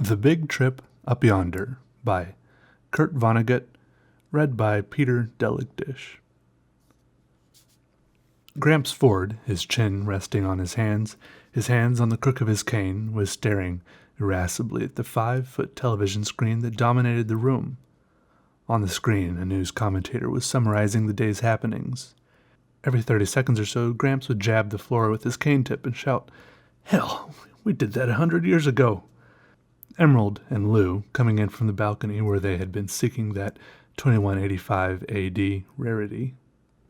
The Big Trip Up Yonder by Kurt Vonnegut, read by Peter Deligdish. Gramps Ford, his chin resting on his hands on the crook of his cane, was staring irascibly at the 5-foot television screen that dominated the room. On the screen, a news commentator was summarizing the day's happenings. Every 30 seconds or so, Gramps would jab the floor with his cane tip and shout, "Hell, we did that 100 years ago." Emerald and Lou, coming in from the balcony where they had been seeking that 2185 AD rarity,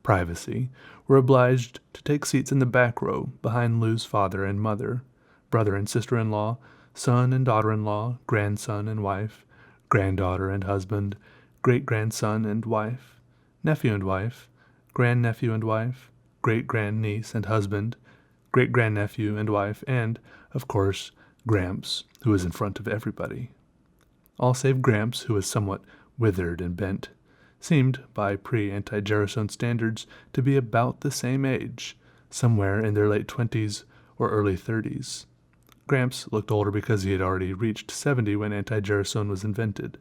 privacy, were obliged to take seats in the back row behind Lou's father and mother, brother and sister-in-law, son and daughter-in-law, grandson and wife, granddaughter and husband, great-grandson and wife, nephew and wife, grandnephew and wife, great-grandniece and husband, great-grandnephew and wife, and, of course, Gramps, who was in front of everybody. All save Gramps, who was somewhat withered and bent, seemed, by pre-anti-Gerasone standards, to be about the same age, somewhere in their late 20s or early 30s. Gramps looked older because he had already reached 70 when anti-Gerasone was invented.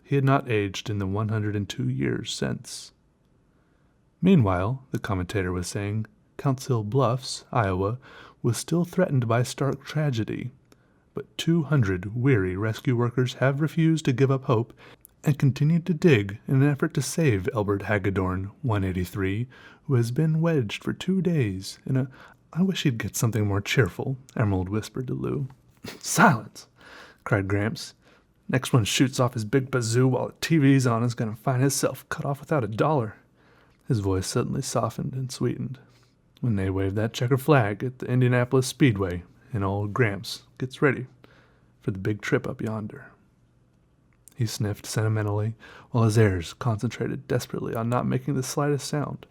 He had not aged in the 102 years since. Meanwhile, the commentator was saying, Council Bluffs, Iowa, was still threatened by stark tragedy, but 200 weary rescue workers have refused to give up hope and continued to dig in an effort to save Elbert Hagedorn, 183, who has been wedged for 2 days in a... "I wish he'd get something more cheerful," Emerald whispered to Lou. "Silence!" cried Gramps. "Next one shoots off his big bazoo while the TV's on is going to find himself cut off without $1. His voice suddenly softened and sweetened. "When they wave that checkered flag at the Indianapolis Speedway, and old Gramps gets ready for the big trip up yonder." He sniffed sentimentally, while his heirs concentrated desperately on not making the slightest sound.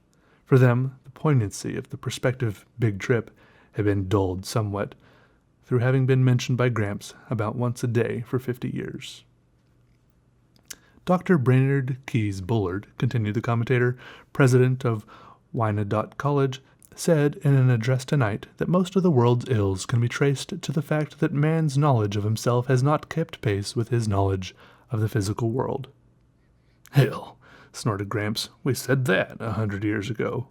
For them, the poignancy of the prospective big trip had been dulled somewhat through having been mentioned by Gramps about once a day for 50 years. Dr. Brainerd Keyes Bullard, continued the commentator, president of Wyandotte College, said in an address tonight that most of the world's ills can be traced to the fact that man's knowledge of himself has not kept pace with his knowledge of the physical world. "Hell," snorted Gramps, "we said that 100 years ago."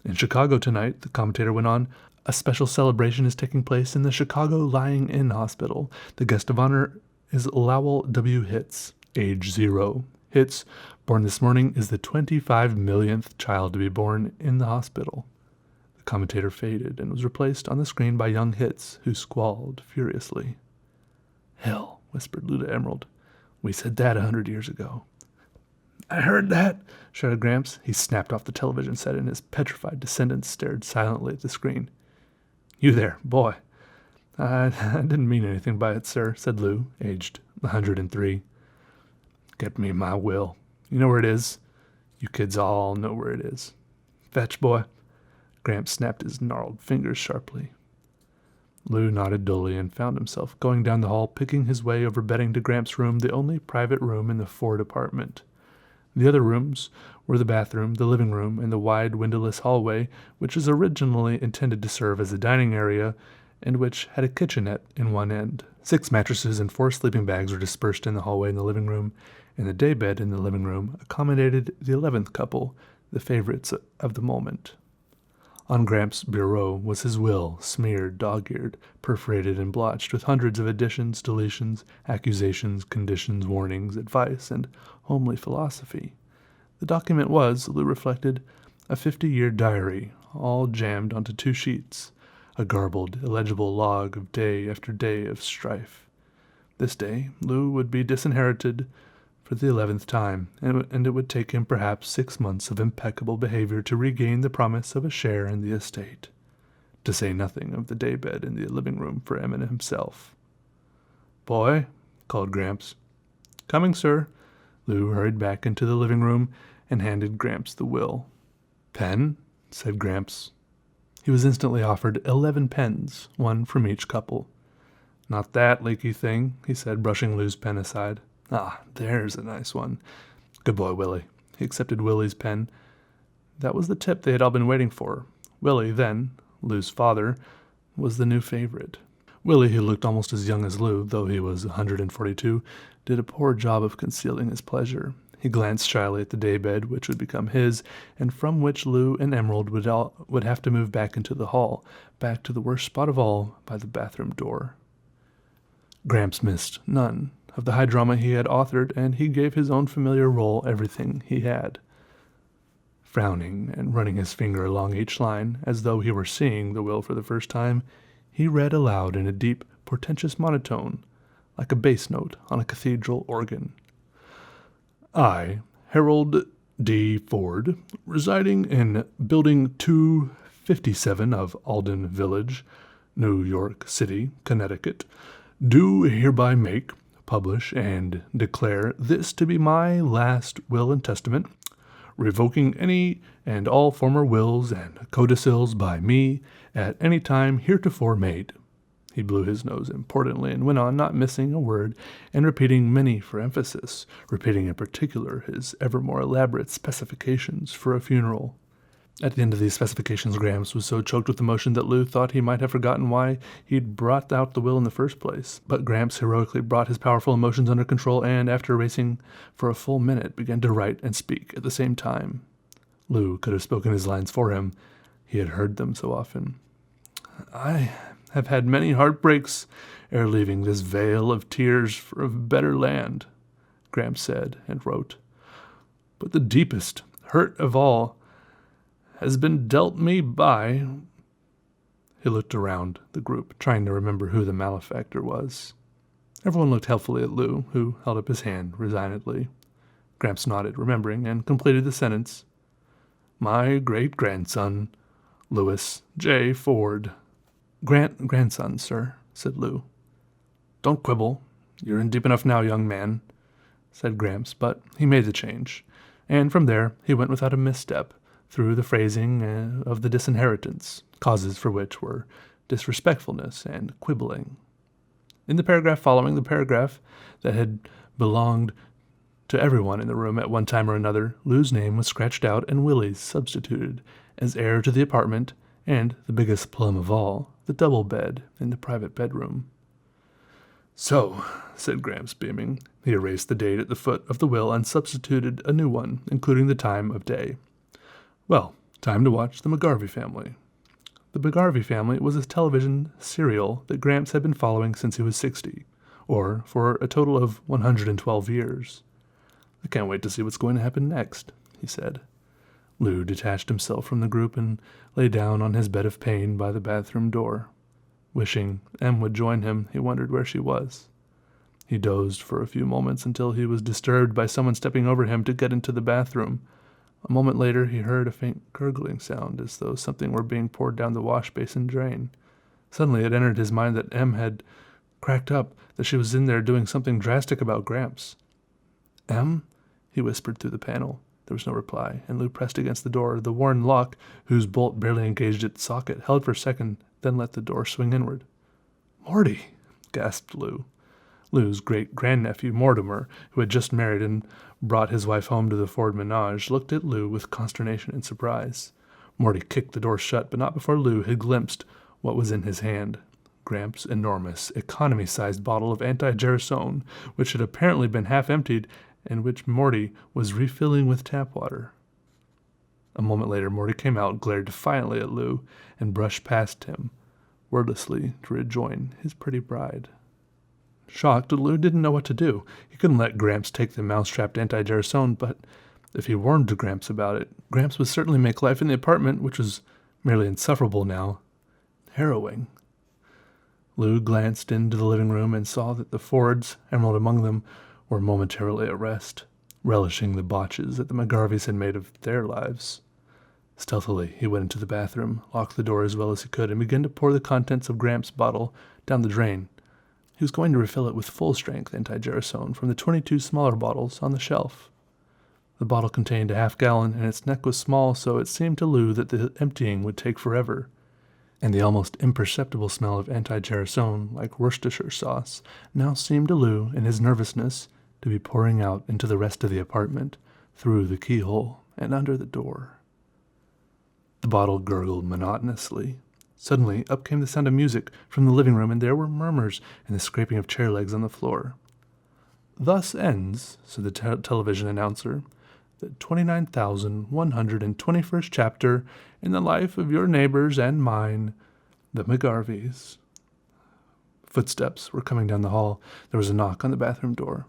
In Chicago tonight, the commentator went on, a special celebration is taking place in the Chicago Lying In Hospital. The guest of honor is Lowell W. Hitz, age 0. Hitz, born this morning, is the 25 millionth child to be born in the hospital. The commentator faded and was replaced on the screen by young Hitz, who squalled furiously. "Hell," whispered Lou to Emerald. "We said that 100 years ago." "I heard that," shouted Gramps. He snapped off the television set and his petrified descendants stared silently at the screen. "You there, boy." I didn't mean anything by it, sir," said Lou, aged 103. "Get me my will. You know where it is? You kids all know where it is. Fetch, boy." Gramps snapped his gnarled fingers sharply. Lou nodded dully and found himself going down the hall, picking his way over bedding to Gramps' room, the only private room in the Ford apartment. The other rooms were the bathroom, the living room, and the wide windowless hallway, which was originally intended to serve as a dining area and which had a kitchenette in one end. 6 mattresses and 4 sleeping bags were dispersed in the hallway in the living room, and the daybed in the living room accommodated the 11th couple, the favorites of the moment. On Gramps' bureau was his will, smeared, dog-eared, perforated, and blotched with hundreds of additions, deletions, accusations, conditions, warnings, advice, and homely philosophy. The document was, Lou reflected, a 50-year diary, all jammed onto 2 sheets, a garbled, illegible log of day after day of strife. This day, Lou would be disinherited for the 11th time, and it would take him perhaps 6 months of impeccable behavior to regain the promise of a share in the estate, to say nothing of the daybed in the living room for Emmett himself. "Boy," called Gramps. "Coming, sir." Lou hurried back into the living room and handed Gramps the will. "Pen?" said Gramps. He was instantly offered 11 pens, 1 from each couple. "Not that leaky thing," he said, brushing Lou's pen aside. "Ah, there's a nice one. Good boy, Willie." He accepted Willie's pen. That was the tip they had all been waiting for. Willie, then, Lou's father, was the new favorite. Willie, who looked almost as young as Lou, though he was 142, did a poor job of concealing his pleasure. He glanced shyly at the daybed, which would become his, and from which Lou and Emerald would have to move back into the hall, back to the worst spot of all, by the bathroom door. Gramps missed none of the high drama he had authored, and he gave his own familiar role everything he had. Frowning and running his finger along each line, as though he were seeing the will for the first time, he read aloud in a deep, portentous monotone, like a bass note on a cathedral organ. I, Harold D. Ford, residing in Building 257 of Alden Village, New York City, Connecticut, do hereby make, publish, and declare this to be my last will and testament, revoking any and all former wills and codicils by me at any time heretofore made. He blew his nose importantly and went on, not missing a word, and repeating many for emphasis, repeating in particular his ever more elaborate specifications for a funeral. At the end of these specifications, Gramps was so choked with emotion that Lou thought he might have forgotten why he'd brought out the will in the first place. But Gramps heroically brought his powerful emotions under control and, after racing for a full minute, began to write and speak at the same time. Lou could have spoken his lines for him. He had heard them so often. I have had many heartbreaks ere leaving this vale of tears for a better land, Gramps said and wrote. But the deepest hurt of all has been dealt me by... He looked around the group, trying to remember who the malefactor was. Everyone looked helpfully at Lou, who held up his hand resignedly. Gramps nodded, remembering, and completed the sentence. My great-grandson, Louis J. Ford. Grandson, sir, said Lou. Don't quibble. You're in deep enough now, young man, said Gramps, but he made the change, and from there he went without a misstep through the phrasing of the disinheritance, causes for which were disrespectfulness and quibbling. In the paragraph following, the paragraph that had belonged to everyone in the room at one time or another, Lou's name was scratched out and Willie's substituted as heir to the apartment and, the biggest plum of all, the double bed in the private bedroom. So, said Gramps, beaming. He erased the date at the foot of the will and substituted a new one, including the time of day. Well, time to watch The McGarvey Family. The McGarvey Family was a television serial that Gramps had been following since he was 60, or for a total of 112 years. I can't wait to see what's going to happen next, he said. Lou detached himself from the group and lay down on his bed of pain by the bathroom door. Wishing Em would join him, he wondered where she was. He dozed for a few moments until he was disturbed by someone stepping over him to get into the bathroom. A moment later, he heard a faint gurgling sound, as though something were being poured down the wash basin drain. Suddenly it entered his mind that Em had cracked up, that she was in there doing something drastic about Gramps. Em? He whispered through the panel. There was no reply, and Lou pressed against the door. The worn lock, whose bolt barely engaged its socket, held for a second, then let the door swing inward. Morty! Gasped Lou. Lou's great-grandnephew, Mortimer, who had just married and brought his wife home to the Ford menage, looked at Lou with consternation and surprise. Morty kicked the door shut, but not before Lou had glimpsed what was in his hand. Gramps' enormous, economy-sized bottle of anti-gerasone, which had apparently been half emptied, and which Morty was refilling with tap water. A moment later, Morty came out, glared defiantly at Lou, and brushed past him, wordlessly, to rejoin his pretty bride. Shocked, Lou didn't know what to do. He couldn't let Gramps take the mouse-trapped anti-gerasone, but if he warned Gramps about it, Gramps would certainly make life in the apartment, which was merely insufferable now, harrowing. Lou glanced into the living room and saw that the Fords, Emerald among them, were momentarily at rest, relishing the botches that the McGarveys had made of their lives. Stealthily, he went into the bathroom, locked the door as well as he could, and began to pour the contents of Gramps' bottle down the drain. He was going to refill it with full-strength anti-gerasone from the 22 smaller bottles on the shelf. The bottle contained a half-gallon, and its neck was small, so it seemed to Lou that the emptying would take forever. And the almost imperceptible smell of anti-gerasone, like Worcestershire sauce, now seemed to Lou, in his nervousness, to be pouring out into the rest of the apartment, through the keyhole and under the door. The bottle gurgled monotonously, Suddenly, up came the sound of music from the living room, and there were murmurs and the scraping of chair legs on the floor. "Thus ends," said the television announcer, "the 29,121st chapter in the life of your neighbors and mine, the McGarveys." Footsteps were coming down the hall. There was a knock on the bathroom door.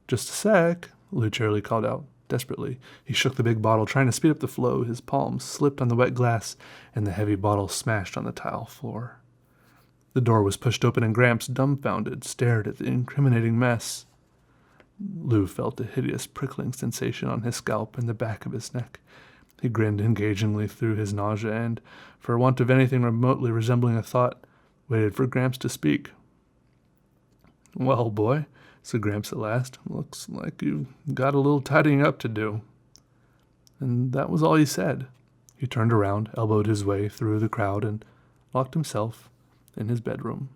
"Just a sec," Lou cheerily called out, desperately. He shook the big bottle, trying to speed up the flow. His palms slipped on the wet glass, and the heavy bottle smashed on the tile floor. The door was pushed open, and Gramps, dumbfounded, stared at the incriminating mess. Lou felt a hideous prickling sensation on his scalp and the back of his neck. He grinned engagingly through his nausea and, for want of anything remotely resembling a thought, waited for Gramps to speak. "Well, boy," said Gramps at last, "looks like you've got a little tidying up to do." And that was all he said. He turned around, elbowed his way through the crowd, and locked himself in his bedroom.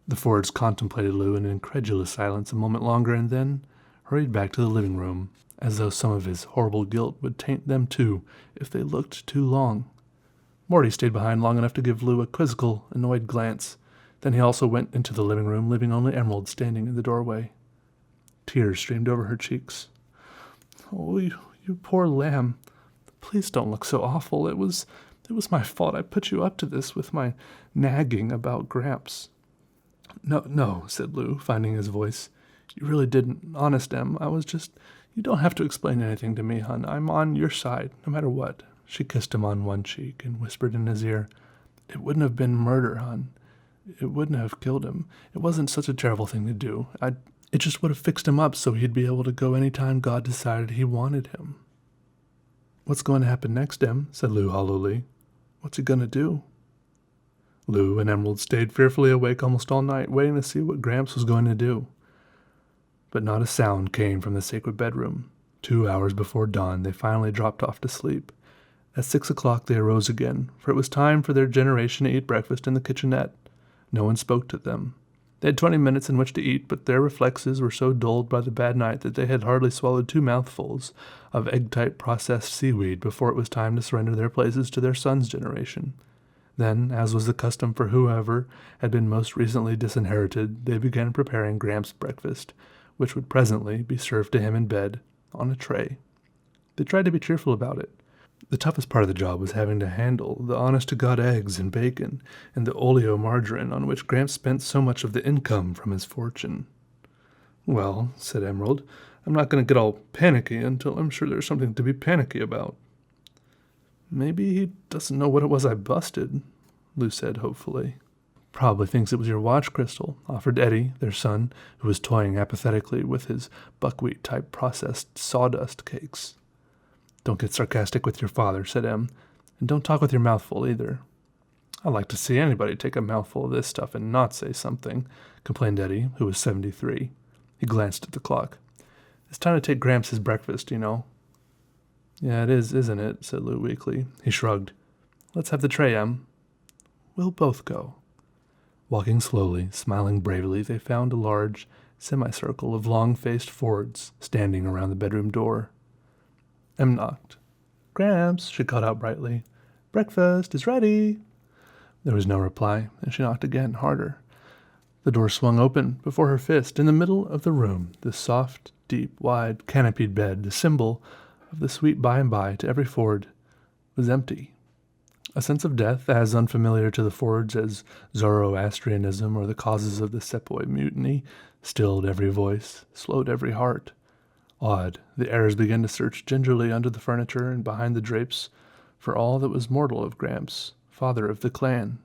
The Fords contemplated Lou in incredulous silence a moment longer and then hurried back to the living room, as though some of his horrible guilt would taint them too if they looked too long. Morty stayed behind long enough to give Lou a quizzical, annoyed glance. Then he also went into the living room, leaving only Emerald standing in the doorway. Tears streamed over her cheeks. "Oh, you poor lamb. Please don't look so awful. It was my fault. I put you up to this with my nagging about Gramps." No, said Lou, finding his voice. "You really didn't. Honest, Em. I was just... You don't have to explain anything to me, hon. I'm on your side, no matter what." She kissed him on one cheek and whispered in his ear, "It wouldn't have been murder, hon. It wouldn't have killed him. It wasn't such a terrible thing to do. It just would have fixed him up so he'd be able to go any time God decided he wanted him." "What's going to happen next, Em?" said Lou hollowly. "What's he going to do?" Lou and Emerald stayed fearfully awake almost all night, waiting to see what Gramps was going to do. But not a sound came from the sacred bedroom. 2 hours before dawn, they finally dropped off to sleep. At 6 o'clock, they arose again, for it was time for their generation to eat breakfast in the kitchenette. No one spoke to them. They had 20 minutes in which to eat, but their reflexes were so dulled by the bad night that they had hardly swallowed 2 mouthfuls of egg-type processed seaweed before it was time to surrender their places to their son's generation. Then, as was the custom for whoever had been most recently disinherited, they began preparing Gramps' breakfast, which would presently be served to him in bed, on a tray. They tried to be cheerful about it. The toughest part of the job was having to handle the honest-to-God eggs and bacon and the oleomargarine on which Gramps spent so much of the income from his fortune. "Well," said Emerald, "I'm not going to get all panicky until I'm sure there's something to be panicky about." "Maybe he doesn't know what it was I busted," Lou said hopefully. "Probably thinks it was your watch crystal," offered Eddie, their son, who was toying apathetically with his buckwheat-type processed sawdust cakes. "Don't get sarcastic with your father," said Em, "and don't talk with your mouth full either." "I'd like to see anybody take a mouthful of this stuff and not say something," complained Eddie, who was 73. He glanced at the clock. "It's time to take Gramps his breakfast, you know." "Yeah, it is, isn't it?" said Lou weakly. He shrugged. "Let's have the tray, Em." "We'll both go." Walking slowly, smiling bravely, they found a large semicircle of long-faced Fords standing around the bedroom door. Em knocked. "Gramps," she called out brightly. "Breakfast is ready." There was no reply, and she knocked again, harder. The door swung open before her fist. In the middle of the room, the soft, deep, wide, canopied bed, the symbol of the sweet by-and-by to every Ford, was empty. A sense of death, as unfamiliar to the Fords as Zoroastrianism or the causes of the Sepoy Mutiny, stilled every voice, slowed every heart. Awed, the heirs began to search gingerly under the furniture and behind the drapes for all that was mortal of Gramps, father of the clan.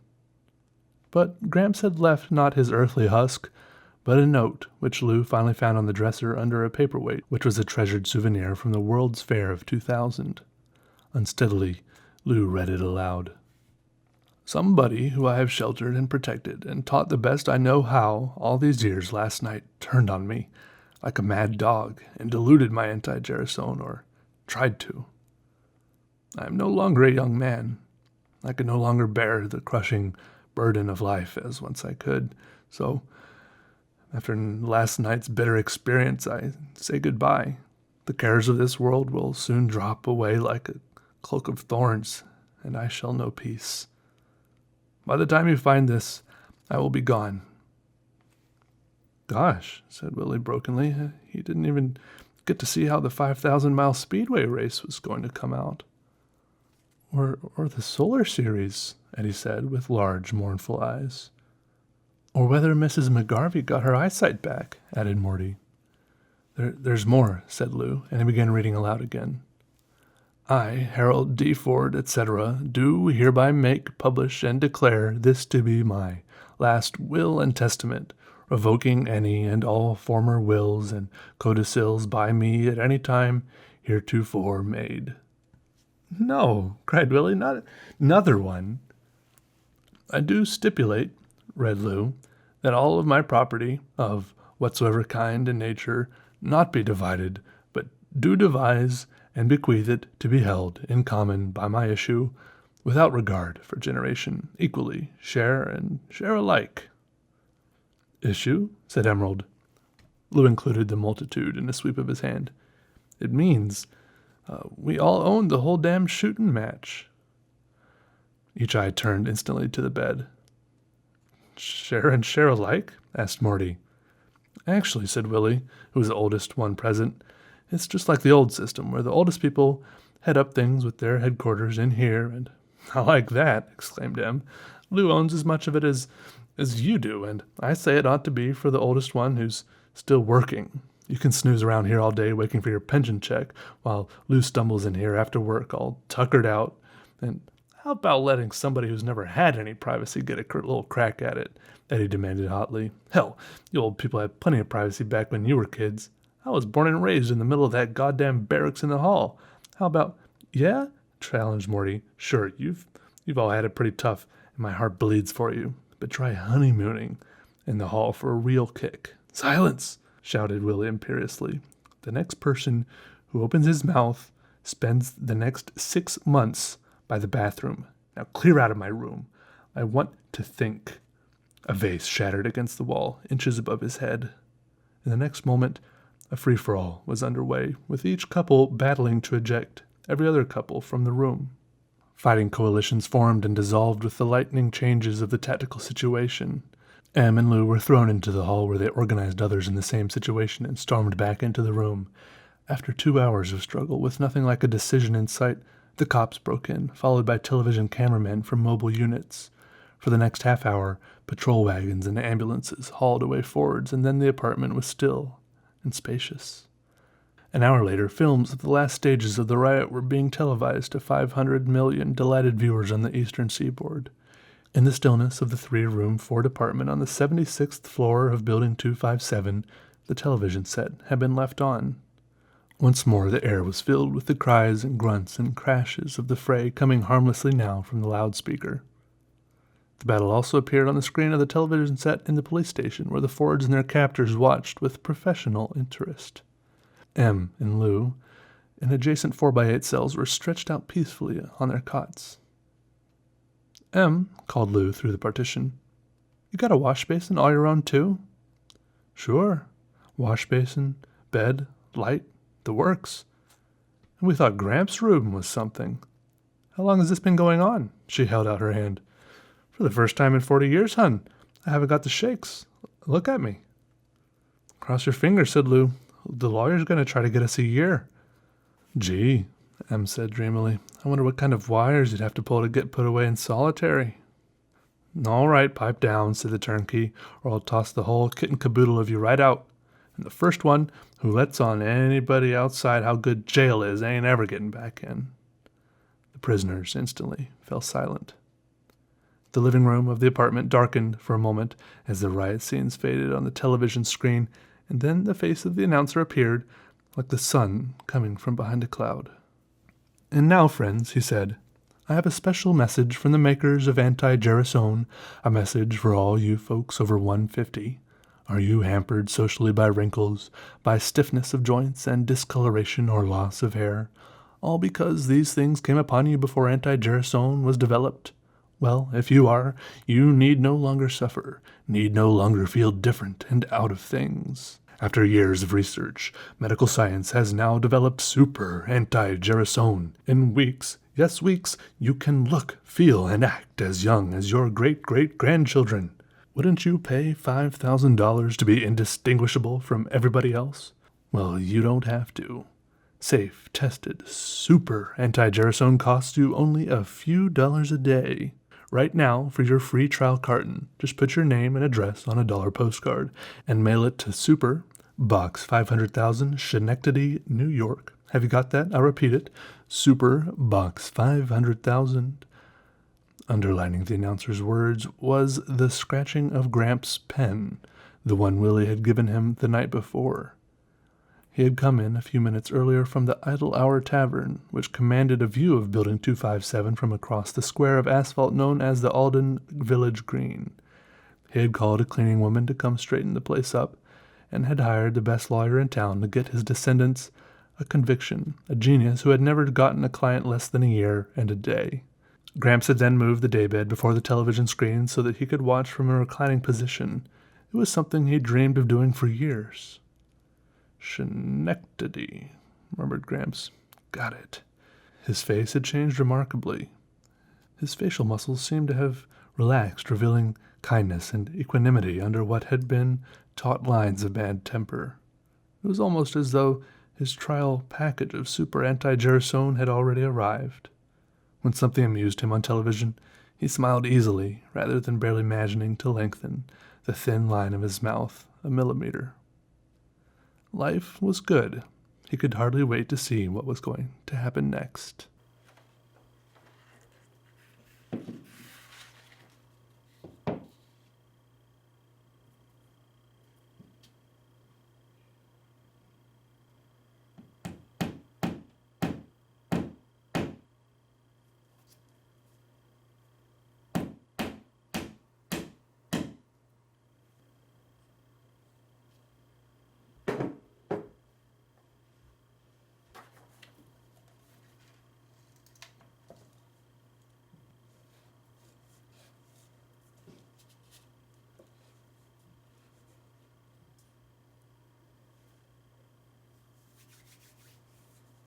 But Gramps had left not his earthly husk, but a note which Lou finally found on the dresser under a paperweight, which was a treasured souvenir from the World's Fair of 2000. Unsteadily, Lou read it aloud. "Somebody who I have sheltered and protected and taught the best I know how all these years last night turned on me like a mad dog and diluted my anti-gerasone, or tried to. I am no longer a young man. I can no longer bear the crushing burden of life as once I could, so after last night's bitter experience, I say goodbye. The cares of this world will soon drop away like a cloak of thorns, and I shall know peace. By the time you find this, I will be gone." "Gosh," said Willie brokenly. He didn't even get to see how the 5,000-mile speedway race was going to come out. Or the Solar Series," Eddie said with large, mournful eyes. "Or whether Mrs. McGarvey got her eyesight back," added Morty. There's more," said Lou, and he began reading aloud again. "I, Harold D. Ford, etc., do hereby make, publish, and declare this to be my last will and testament, revoking any and all former wills and codicils by me at any time heretofore made." "No," cried Willie, "not another one." "I do stipulate," read Lou, "that all of my property, of whatsoever kind and nature, not be divided, but do devise and bequeath it to be held in common by my issue, without regard for generation, equally, share and share alike." "Issue?" said Emerald. Lou included the multitude in a sweep of his hand. "It means we all own the whole damn shooting match." Each eye turned instantly to the bed. "Share and share alike?" asked Morty. "Actually," said Willie, who was the oldest one present, "it's just like the old system, where the oldest people head up things with their headquarters in here, and—" "I like that," exclaimed Em. "Lou owns as much of it as you do, and I say it ought to be for the oldest one who's still working. You can snooze around here all day waiting for your pension check, while Lou stumbles in here after work all tuckered out. And how about letting somebody who's never had any privacy get a little crack at it?" Eddie demanded hotly. "Hell, you old people had plenty of privacy back when you were kids. I was born and raised in the middle of that goddamn barracks in the hall. How about—" "Yeah?" challenged Morty. "Sure, you've all had it pretty tough, and my heart bleeds for you. But try honeymooning in the hall for a real kick." "Silence!" shouted Willie imperiously. "The next person who opens his mouth spends the next 6 months by the bathroom. Now clear out of my room. I want to think." A vase shattered against the wall, inches above his head. In the next moment, a free-for-all was underway, with each couple battling to eject every other couple from the room. Fighting coalitions formed and dissolved with the lightning changes of the tactical situation. Em and Lou were thrown into the hall, where they organized others in the same situation and stormed back into the room. After 2 hours of struggle, with nothing like a decision in sight, the cops broke in, followed by television cameramen from mobile units. For the next half hour, patrol wagons and ambulances hauled away Fords, and then the apartment was still and spacious. An hour later, films of the last stages of the riot were being televised to 500 million delighted viewers on the eastern seaboard. In the stillness of the 3-room Ford apartment on the 76th floor of Building 257, the television set had been left on. Once more the air was filled with the cries and grunts and crashes of the fray coming harmlessly now from the loudspeaker. The battle also appeared on the screen of the television set in the police station, where the Fords and their captors watched with professional interest. Em and Lou, in adjacent 4x8 cells, were stretched out peacefully on their cots. "Em," called Lou through the partition, "you got a wash basin all your own, too?" "Sure. Wash basin, bed, light, the works. And we thought Gramps' room was something. How long has this been going on?" She held out her hand. "For the first time in 40 years, hun. I haven't got the shakes. Look at me." "Cross your fingers," said Lou. "The lawyer's going to try to get us a year." "Gee," Em said dreamily. "I wonder what kind of wires you'd have to pull to get put away in solitary." "All right, pipe down," said the turnkey, "or I'll toss the whole kit and caboodle of you right out. And the first one who lets on anybody outside how good jail is ain't ever getting back in." The prisoners instantly fell silent. The living room of the apartment darkened for a moment as the riot scenes faded on the television screen, and then the face of the announcer appeared, like the sun coming from behind a cloud. "And now, friends," he said, "I have a special message from the makers of anti-gerasone, a message for all you folks over 150. Are you hampered socially by wrinkles, by stiffness of joints and discoloration or loss of hair, all because these things came upon you before anti-gerasone was developed? Well, if you are, you need no longer suffer, need no longer feel different and out of things. After years of research, medical science has now developed super anti-gerasone. In weeks, Yes, Weeks, you can look, feel, and act as young as your great-great-grandchildren. Wouldn't you pay $5,000 to be indistinguishable from everybody else? Well, you don't have to. Safe, tested, super anti-gerasone costs you only a few dollars a day. Right now, for your free trial carton, just put your name and address on a $1 postcard and mail it to Super, Box 500,000, Schenectady, New York. Have you got that? I'll repeat it. Super, Box 500,000. Underlining the announcer's words was the scratching of Gramps' pen, the one Willie had given him the night before. He had come in a few minutes earlier from the Idle Hour Tavern, which commanded a view of Building 257 from across the square of asphalt known as the Alden Village Green. He had called a cleaning woman to come straighten the place up, and had hired the best lawyer in town to get his descendants a conviction, a genius who had never gotten a client less than a year and a day. Gramps had then moved the daybed before the television screen so that he could watch from a reclining position. It was something he dreamed of doing for years. Schenectady, murmured Gramps. Got it. His face had changed remarkably. His facial muscles seemed to have relaxed, revealing kindness and equanimity under what had been taut lines of bad temper. It was almost as though his trial package of super anti-gerasone had already arrived. When something amused him on television, he smiled easily, rather than barely managing to lengthen the thin line of his mouth a millimeter. Life was good. He could hardly wait to see what was going to happen next.